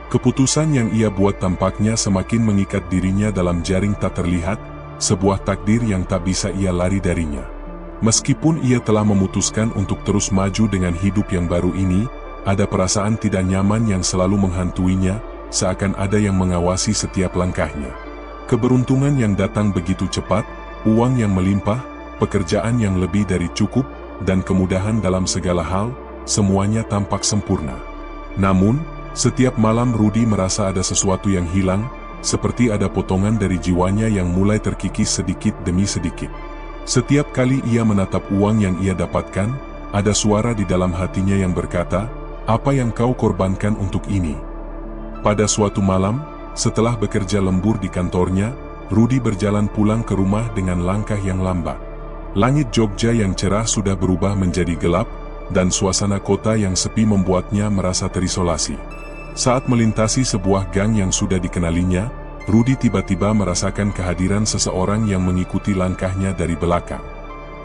Keputusan yang ia buat tampaknya semakin mengikat dirinya dalam jaring tak terlihat, sebuah takdir yang tak bisa ia lari darinya. Meskipun ia telah memutuskan untuk terus maju dengan hidup yang baru ini, ada perasaan tidak nyaman yang selalu menghantuinya, seakan ada yang mengawasi setiap langkahnya. Keberuntungan yang datang begitu cepat, uang yang melimpah, pekerjaan yang lebih dari cukup, dan kemudahan dalam segala hal, semuanya tampak sempurna. Namun, setiap malam Rudy merasa ada sesuatu yang hilang, seperti ada potongan dari jiwanya yang mulai terkikis sedikit demi sedikit. Setiap kali ia menatap uang yang ia dapatkan, ada suara di dalam hatinya yang berkata, "Apa yang kau korbankan untuk ini?" Pada suatu malam, setelah bekerja lembur di kantornya, Rudy berjalan pulang ke rumah dengan langkah yang lambat. Langit Jogja yang cerah sudah berubah menjadi gelap, dan suasana kota yang sepi membuatnya merasa terisolasi. Saat melintasi sebuah gang yang sudah dikenalinya, Rudy tiba-tiba merasakan kehadiran seseorang yang mengikuti langkahnya dari belakang.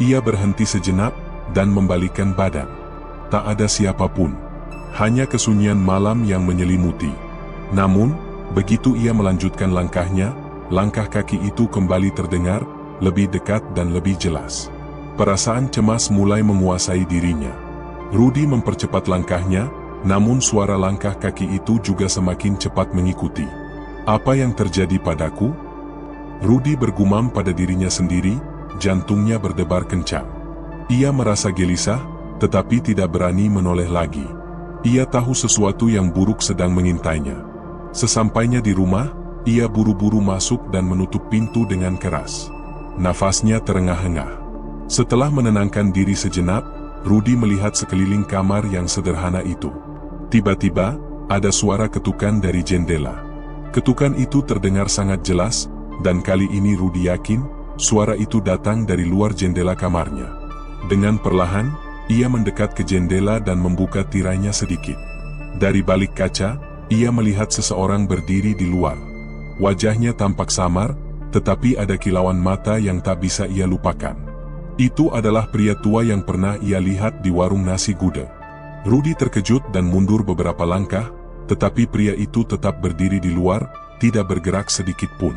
Ia berhenti sejenak, dan membalikkan badan. Tak ada siapapun. Hanya kesunyian malam yang menyelimuti. Namun, begitu ia melanjutkan langkahnya, langkah kaki itu kembali terdengar, lebih dekat dan lebih jelas. Perasaan cemas mulai menguasai dirinya. Rudy mempercepat langkahnya, namun suara langkah kaki itu juga semakin cepat mengikuti. "Apa yang terjadi padaku?" Rudy bergumam pada dirinya sendiri, jantungnya berdebar kencang. Ia merasa gelisah, tetapi tidak berani menoleh lagi. Ia tahu sesuatu yang buruk sedang mengintainya. Sesampainya di rumah, ia buru-buru masuk dan menutup pintu dengan keras. Nafasnya terengah-engah. Setelah menenangkan diri sejenak, Rudy melihat sekeliling kamar yang sederhana itu. Tiba-tiba, ada suara ketukan dari jendela. Ketukan itu terdengar sangat jelas, dan kali ini Rudy yakin, suara itu datang dari luar jendela kamarnya. Dengan perlahan, ia mendekat ke jendela dan membuka tirainya sedikit. Dari balik kaca, ia melihat seseorang berdiri di luar. Wajahnya tampak samar, tetapi ada kilauan mata yang tak bisa ia lupakan. Itu adalah pria tua yang pernah ia lihat di warung nasi gudeg. Rudy terkejut dan mundur beberapa langkah, tetapi pria itu tetap berdiri di luar, tidak bergerak sedikit pun.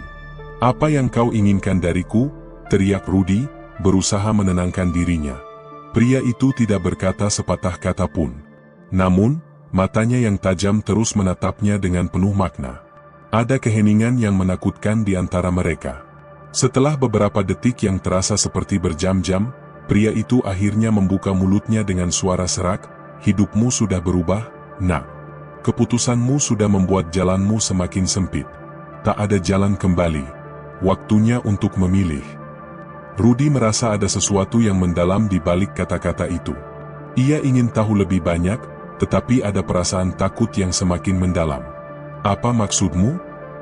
"Apa yang kau inginkan dariku?" teriak Rudy, berusaha menenangkan dirinya. Pria itu tidak berkata sepatah kata pun. Namun, matanya yang tajam terus menatapnya dengan penuh makna. Ada keheningan yang menakutkan di antara mereka. Setelah beberapa detik yang terasa seperti berjam-jam, pria itu akhirnya membuka mulutnya dengan suara serak, "Hidupmu sudah berubah, Nak. Keputusanmu sudah membuat jalanmu semakin sempit. Tak ada jalan kembali. Waktunya untuk memilih." Rudy merasa ada sesuatu yang mendalam di balik kata-kata itu. Ia ingin tahu lebih banyak, tetapi ada perasaan takut yang semakin mendalam. "Apa maksudmu?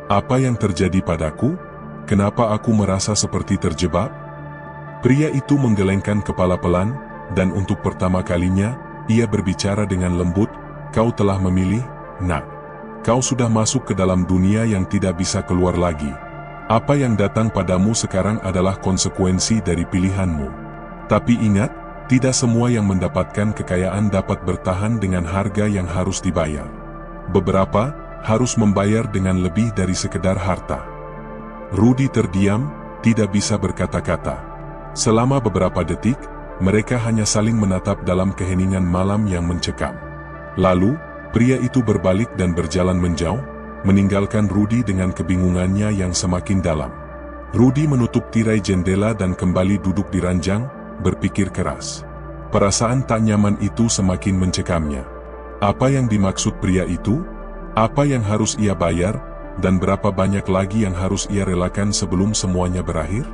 Apa yang terjadi padaku? Kenapa aku merasa seperti terjebak?" Pria itu menggelengkan kepala pelan, dan untuk pertama kalinya, ia berbicara dengan lembut, "Kau telah memilih, Nak. Kau sudah masuk ke dalam dunia yang tidak bisa keluar lagi. Apa yang datang padamu sekarang adalah konsekuensi dari pilihanmu. Tapi ingat, tidak semua yang mendapatkan kekayaan dapat bertahan dengan harga yang harus dibayar. Beberapa harus membayar dengan lebih dari sekedar harta." Rudy terdiam, tidak bisa berkata-kata. Selama beberapa detik, mereka hanya saling menatap dalam keheningan malam yang mencekam. Lalu, pria itu berbalik dan berjalan menjauh, meninggalkan Rudy dengan kebingungannya yang semakin dalam. Rudy menutup tirai jendela dan kembali duduk di ranjang, berpikir keras. Perasaan tak nyaman itu semakin mencekamnya. Apa yang dimaksud pria itu? Apa yang harus ia bayar? Dan berapa banyak lagi yang harus ia relakan sebelum semuanya berakhir?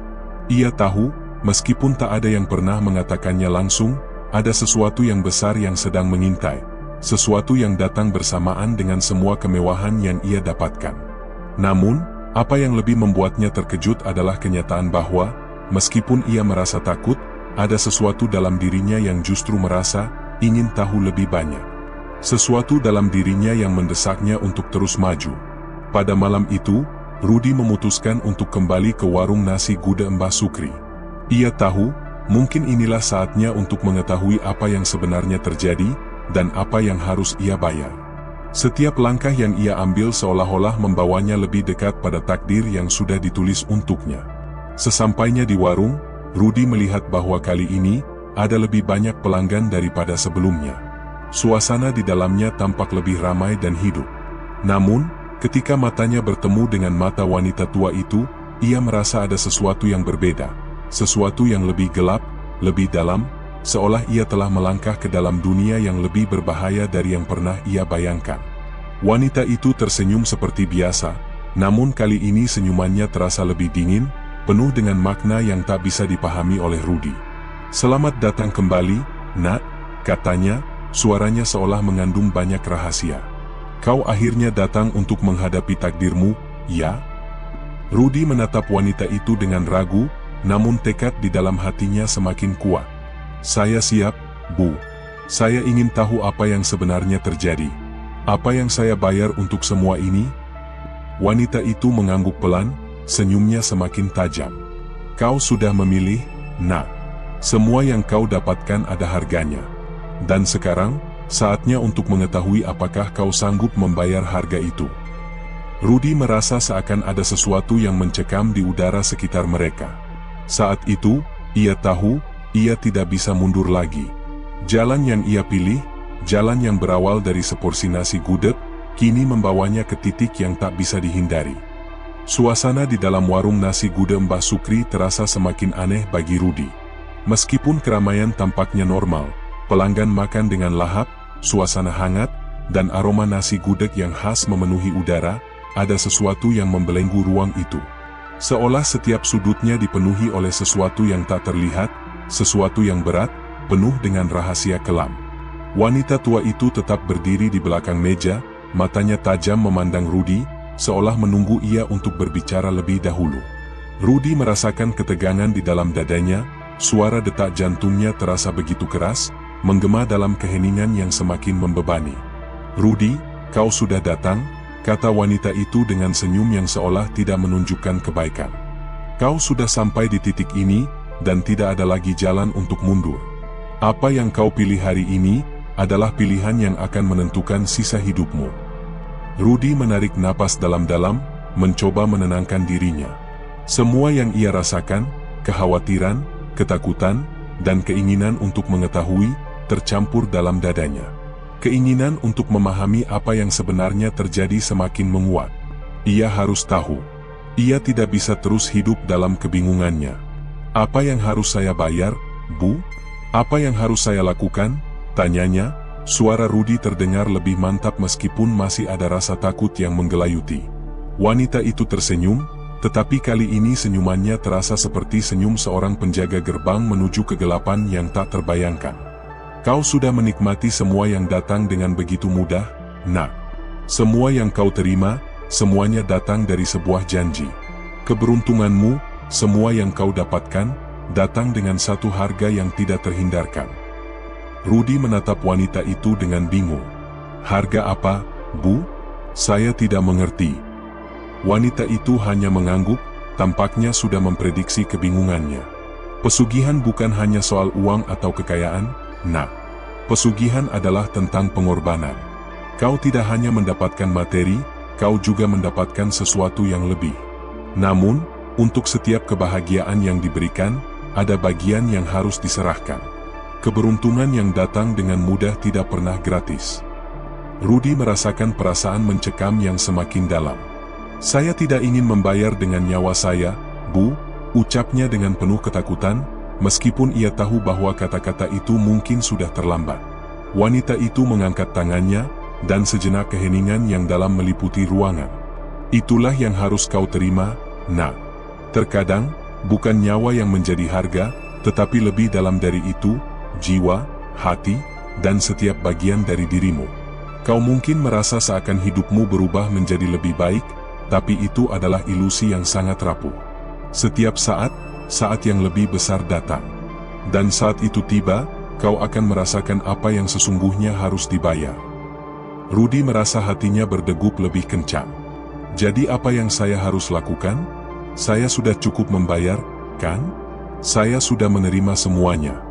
Ia tahu, meskipun tak ada yang pernah mengatakannya langsung, ada sesuatu yang besar yang sedang mengintai. Sesuatu yang datang bersamaan dengan semua kemewahan yang ia dapatkan. Namun, apa yang lebih membuatnya terkejut adalah kenyataan bahwa, meskipun ia merasa takut, ada sesuatu dalam dirinya yang justru merasa ingin tahu lebih banyak. Sesuatu dalam dirinya yang mendesaknya untuk terus maju. Pada malam itu, Rudy memutuskan untuk kembali ke warung nasi Gudeg Mbah Sukri. Ia tahu, mungkin inilah saatnya untuk mengetahui apa yang sebenarnya terjadi, dan apa yang harus ia bayar. Setiap langkah yang ia ambil seolah-olah membawanya lebih dekat pada takdir yang sudah ditulis untuknya. Sesampainya di warung, Rudy melihat bahwa kali ini, ada lebih banyak pelanggan daripada sebelumnya. Suasana di dalamnya tampak lebih ramai dan hidup. Namun, ketika matanya bertemu dengan mata wanita tua itu, ia merasa ada sesuatu yang berbeda. Sesuatu yang lebih gelap, lebih dalam, seolah ia telah melangkah ke dalam dunia yang lebih berbahaya dari yang pernah ia bayangkan. Wanita itu tersenyum seperti biasa, namun kali ini senyumannya terasa lebih dingin, penuh dengan makna yang tak bisa dipahami oleh Rudy. "Selamat datang kembali, Nak," katanya, suaranya seolah mengandung banyak rahasia. "Kau akhirnya datang untuk menghadapi takdirmu, ya?" Rudy menatap wanita itu dengan ragu, namun tekad di dalam hatinya semakin kuat. "Saya siap, Bu. Saya ingin tahu apa yang sebenarnya terjadi. Apa yang saya bayar untuk semua ini?" Wanita itu mengangguk pelan, senyumnya semakin tajam. "Kau sudah memilih, Nak. Semua yang kau dapatkan ada harganya. Dan sekarang, saatnya untuk mengetahui apakah kau sanggup membayar harga itu." Rudy merasa seakan ada sesuatu yang mencekam di udara sekitar mereka. Saat itu, ia tahu, ia tidak bisa mundur lagi. Jalan yang ia pilih, jalan yang berawal dari seporsi nasi gudeg, kini membawanya ke titik yang tak bisa dihindari. Suasana di dalam warung nasi gudeg Mbah Sukri terasa semakin aneh bagi Rudy. Meskipun keramaian tampaknya normal, pelanggan makan dengan lahap, suasana hangat, dan aroma nasi gudeg yang khas memenuhi udara, ada sesuatu yang membelenggu ruang itu. Seolah setiap sudutnya dipenuhi oleh sesuatu yang tak terlihat, sesuatu yang berat, penuh dengan rahasia kelam. Wanita tua itu tetap berdiri di belakang meja, matanya tajam memandang Rudy, seolah menunggu ia untuk berbicara lebih dahulu. Rudy merasakan ketegangan di dalam dadanya, suara detak jantungnya terasa begitu keras, menggema dalam keheningan yang semakin membebani. "Rudy, kau sudah datang," kata wanita itu dengan senyum yang seolah tidak menunjukkan kebaikan. "Kau sudah sampai di titik ini, dan tidak ada lagi jalan untuk mundur. Apa yang kau pilih hari ini, adalah pilihan yang akan menentukan sisa hidupmu." Rudy menarik napas dalam-dalam, mencoba menenangkan dirinya. Semua yang ia rasakan, kekhawatiran, ketakutan, dan keinginan untuk mengetahui, tercampur dalam dadanya. Keinginan untuk memahami apa yang sebenarnya terjadi semakin menguat. Ia harus tahu. Ia tidak bisa terus hidup dalam kebingungannya. "Apa yang harus saya bayar, Bu? Apa yang harus saya lakukan?" tanyanya. Suara Rudy terdengar lebih mantap meskipun masih ada rasa takut yang menggelayuti. Wanita itu tersenyum, tetapi kali ini senyumannya terasa seperti senyum seorang penjaga gerbang menuju kegelapan yang tak terbayangkan. "Kau sudah menikmati semua yang datang dengan begitu mudah, Nak. Semua yang kau terima, semuanya datang dari sebuah janji. Keberuntunganmu, semua yang kau dapatkan, datang dengan satu harga yang tidak terhindarkan." Rudy menatap wanita itu dengan bingung. "Harga apa, Bu? Saya tidak mengerti." Wanita itu hanya mengangguk, tampaknya sudah memprediksi kebingungannya. "Pesugihan bukan hanya soal uang atau kekayaan, Nak. Pesugihan adalah tentang pengorbanan. Kau tidak hanya mendapatkan materi, kau juga mendapatkan sesuatu yang lebih. Namun, untuk setiap kebahagiaan yang diberikan, ada bagian yang harus diserahkan. Keberuntungan yang datang dengan mudah tidak pernah gratis." Rudy merasakan perasaan mencekam yang semakin dalam. "Saya tidak ingin membayar dengan nyawa saya," Bu, ucapnya dengan penuh ketakutan, meskipun ia tahu bahwa kata-kata itu mungkin sudah terlambat. Wanita itu mengangkat tangannya, dan sejenak keheningan yang dalam meliputi ruangan. Itulah yang harus kau terima, Nak. Terkadang, bukan nyawa yang menjadi harga, tetapi lebih dalam dari itu, jiwa, hati, dan setiap bagian dari dirimu. Kau mungkin merasa seakan hidupmu berubah menjadi lebih baik, tapi itu adalah ilusi yang sangat rapuh. Setiap saat yang lebih besar datang. Dan saat itu tiba, kau akan merasakan apa yang sesungguhnya harus dibayar. Rudy merasa hatinya berdegup lebih kencang. Jadi apa yang saya harus lakukan? Saya sudah cukup membayar, kan? Saya sudah menerima semuanya.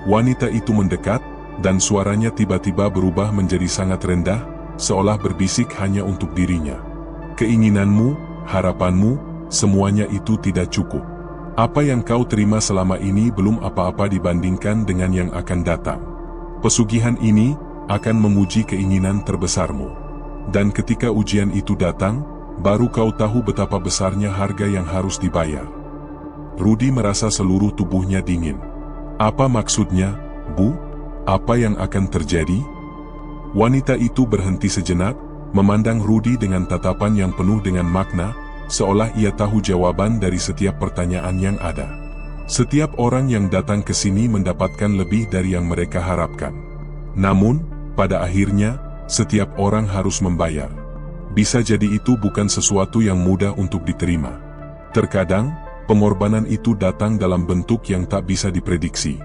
Wanita itu mendekat, dan suaranya tiba-tiba berubah menjadi sangat rendah, seolah berbisik hanya untuk dirinya. Keinginanmu, harapanmu, semuanya itu tidak cukup. Apa yang kau terima selama ini belum apa-apa dibandingkan dengan yang akan datang. Pesugihan ini akan menguji keinginan terbesarmu. Dan ketika ujian itu datang, baru kau tahu betapa besarnya harga yang harus dibayar. Rudy merasa seluruh tubuhnya dingin. Apa maksudnya, Bu? Apa yang akan terjadi? Wanita itu berhenti sejenak, memandang Rudy dengan tatapan yang penuh dengan makna, seolah ia tahu jawaban dari setiap pertanyaan yang ada. Setiap orang yang datang ke sini mendapatkan lebih dari yang mereka harapkan. Namun, pada akhirnya, setiap orang harus membayar. Bisa jadi itu bukan sesuatu yang mudah untuk diterima. Terkadang, pengorbanan itu datang dalam bentuk yang tak bisa diprediksi.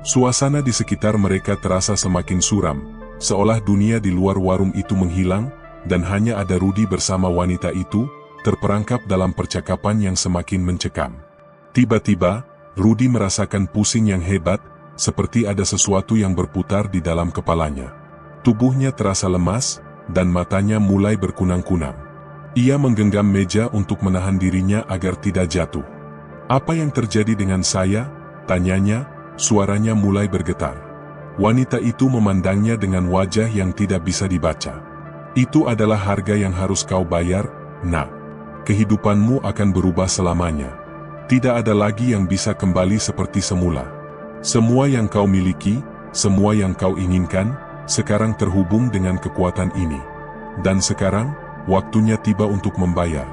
Suasana di sekitar mereka terasa semakin suram, seolah dunia di luar warung itu menghilang, dan hanya ada Rudy bersama wanita itu, terperangkap dalam percakapan yang semakin mencekam. Tiba-tiba, Rudy merasakan pusing yang hebat, seperti ada sesuatu yang berputar di dalam kepalanya. Tubuhnya terasa lemas, dan matanya mulai berkunang-kunang. Ia menggenggam meja untuk menahan dirinya agar tidak jatuh. "Apa yang terjadi dengan saya?" tanyanya, suaranya mulai bergetar. Wanita itu memandangnya dengan wajah yang tidak bisa dibaca. "Itu adalah harga yang harus kau bayar, Nak. Kehidupanmu akan berubah selamanya. Tidak ada lagi yang bisa kembali seperti semula. Semua yang kau miliki, semua yang kau inginkan, sekarang terhubung dengan kekuatan ini. Dan sekarang, waktunya tiba untuk membayar."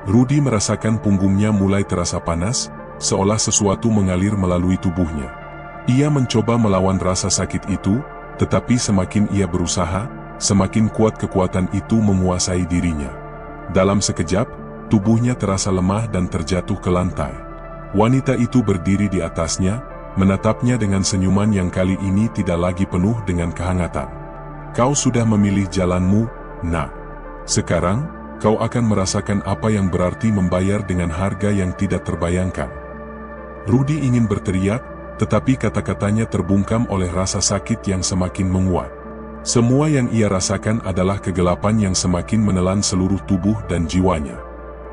Rudy merasakan punggungnya mulai terasa panas, seolah sesuatu mengalir melalui tubuhnya. Ia mencoba melawan rasa sakit itu, tetapi semakin ia berusaha, semakin kuat kekuatan itu menguasai dirinya. Dalam sekejap, tubuhnya terasa lemah dan terjatuh ke lantai. Wanita itu berdiri di atasnya, menatapnya dengan senyuman yang kali ini tidak lagi penuh dengan kehangatan. "Kau sudah memilih jalanmu, Nak. Sekarang, kau akan merasakan apa yang berarti membayar dengan harga yang tidak terbayangkan." Rudy ingin berteriak, tetapi kata-katanya terbungkam oleh rasa sakit yang semakin menguat. Semua yang ia rasakan adalah kegelapan yang semakin menelan seluruh tubuh dan jiwanya.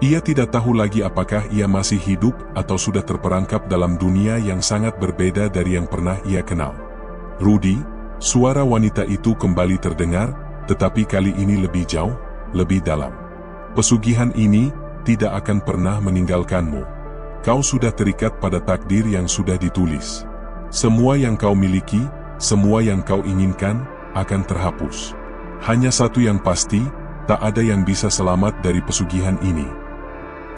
Ia tidak tahu lagi apakah ia masih hidup atau sudah terperangkap dalam dunia yang sangat berbeda dari yang pernah ia kenal. "Rudy," suara wanita itu kembali terdengar, tetapi kali ini lebih jauh, lebih dalam. "Pesugihan ini tidak akan pernah meninggalkanmu. Kau sudah terikat pada takdir yang sudah ditulis. Semua yang kau miliki, semua yang kau inginkan, akan terhapus. Hanya satu yang pasti, tak ada yang bisa selamat dari pesugihan ini."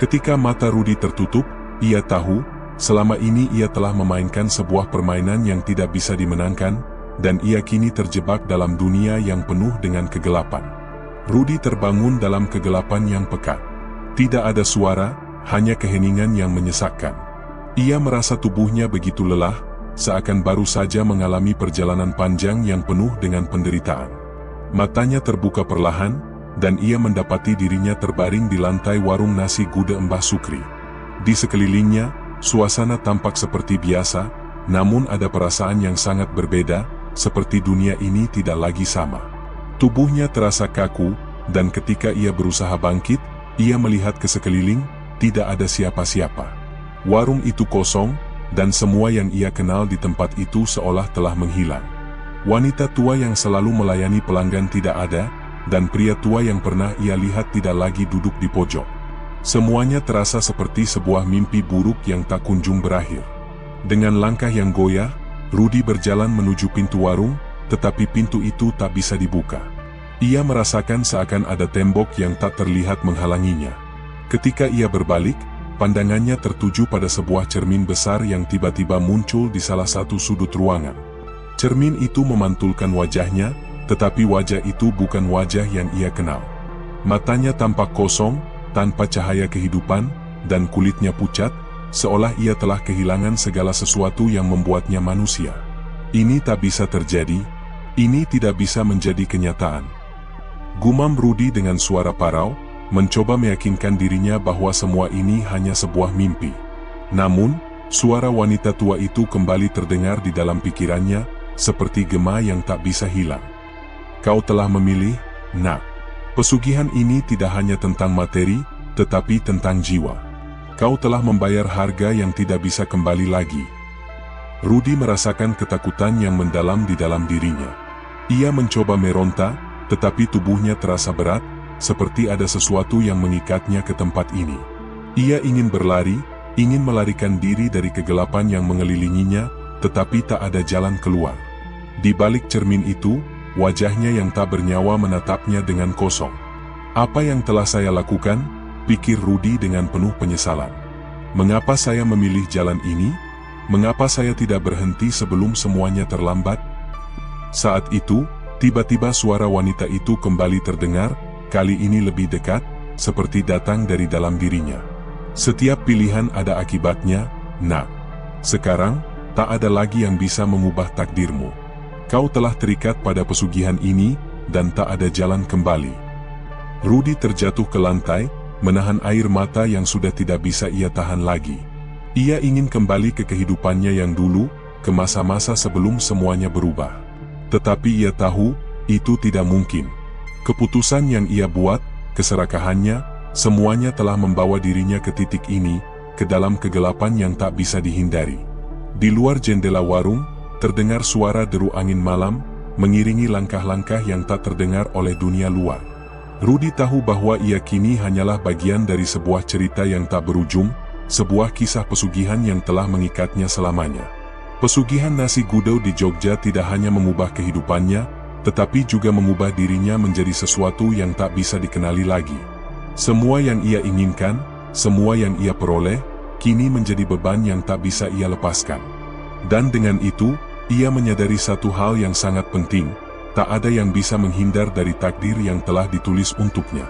Ketika mata Rudy tertutup, ia tahu, selama ini ia telah memainkan sebuah permainan yang tidak bisa dimenangkan, dan ia kini terjebak dalam dunia yang penuh dengan kegelapan. Rudy terbangun dalam kegelapan yang pekat. Tidak ada suara, hanya keheningan yang menyesakkan. Ia merasa tubuhnya begitu lelah, seakan baru saja mengalami perjalanan panjang yang penuh dengan penderitaan. Matanya terbuka perlahan, dan ia mendapati dirinya terbaring di lantai warung nasi gudeg Mbah Sukri. Di sekelilingnya, suasana tampak seperti biasa, namun ada perasaan yang sangat berbeda, seperti dunia ini tidak lagi sama. Tubuhnya terasa kaku, dan ketika ia berusaha bangkit, ia melihat ke sekeliling, tidak ada siapa-siapa. Warung itu kosong, dan semua yang ia kenal di tempat itu seolah telah menghilang. Wanita tua yang selalu melayani pelanggan tidak ada, dan pria tua yang pernah ia lihat tidak lagi duduk di pojok. Semuanya terasa seperti sebuah mimpi buruk yang tak kunjung berakhir. Dengan langkah yang goyah, Rudi berjalan menuju pintu warung, tetapi pintu itu tak bisa dibuka. Ia merasakan seakan ada tembok yang tak terlihat menghalanginya. Ketika ia berbalik, pandangannya tertuju pada sebuah cermin besar yang tiba-tiba muncul di salah satu sudut ruangan. Cermin itu memantulkan wajahnya, tetapi wajah itu bukan wajah yang ia kenal. Matanya tampak kosong, tanpa cahaya kehidupan, dan kulitnya pucat, seolah ia telah kehilangan segala sesuatu yang membuatnya manusia. Ini tak bisa terjadi, ini tidak bisa menjadi kenyataan. Gumam Rudi dengan suara parau, mencoba meyakinkan dirinya bahwa semua ini hanya sebuah mimpi. Namun, suara wanita tua itu kembali terdengar di dalam pikirannya, seperti gema yang tak bisa hilang. Kau telah memilih, Nak. Pesugihan ini tidak hanya tentang materi, tetapi tentang jiwa. Kau telah membayar harga yang tidak bisa kembali lagi. Rudi merasakan ketakutan yang mendalam di dalam dirinya. Ia mencoba meronta, tetapi tubuhnya terasa berat, seperti ada sesuatu yang mengikatnya ke tempat ini. Ia ingin berlari, ingin melarikan diri dari kegelapan yang mengelilinginya, tetapi tak ada jalan keluar. Di balik cermin itu, wajahnya yang tak bernyawa menatapnya dengan kosong. Apa yang telah saya lakukan? Pikir Rudi dengan penuh penyesalan. Mengapa saya memilih jalan ini? Mengapa saya tidak berhenti sebelum semuanya terlambat? Saat itu, tiba-tiba suara wanita itu kembali terdengar, kali ini lebih dekat, seperti datang dari dalam dirinya. Setiap pilihan ada akibatnya, Nak. Sekarang, tak ada lagi yang bisa mengubah takdirmu. Kau telah terikat pada pesugihan ini, dan tak ada jalan kembali. Rudi terjatuh ke lantai, menahan air mata yang sudah tidak bisa ia tahan lagi. Ia ingin kembali ke kehidupannya yang dulu, ke masa-masa sebelum semuanya berubah. Tetapi ia tahu, itu tidak mungkin. Keputusan yang ia buat, keserakahannya, semuanya telah membawa dirinya ke titik ini, ke dalam kegelapan yang tak bisa dihindari. Di luar jendela warung, terdengar suara deru angin malam, mengiringi langkah-langkah yang tak terdengar oleh dunia luar. Rudi tahu bahwa ia kini hanyalah bagian dari sebuah cerita yang tak berujung, sebuah kisah pesugihan yang telah mengikatnya selamanya. Pesugihan nasi gudeg di Jogja tidak hanya mengubah kehidupannya, tetapi juga mengubah dirinya menjadi sesuatu yang tak bisa dikenali lagi. Semua yang ia inginkan, semua yang ia peroleh, kini menjadi beban yang tak bisa ia lepaskan. Dan dengan itu, ia menyadari satu hal yang sangat penting, tak ada yang bisa menghindar dari takdir yang telah ditulis untuknya.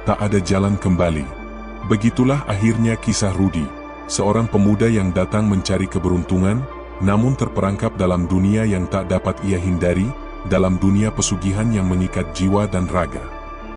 Tak ada jalan kembali. Begitulah akhirnya kisah Rudi, seorang pemuda yang datang mencari keberuntungan, namun terperangkap dalam dunia yang tak dapat ia hindari, dalam dunia pesugihan yang mengikat jiwa dan raga.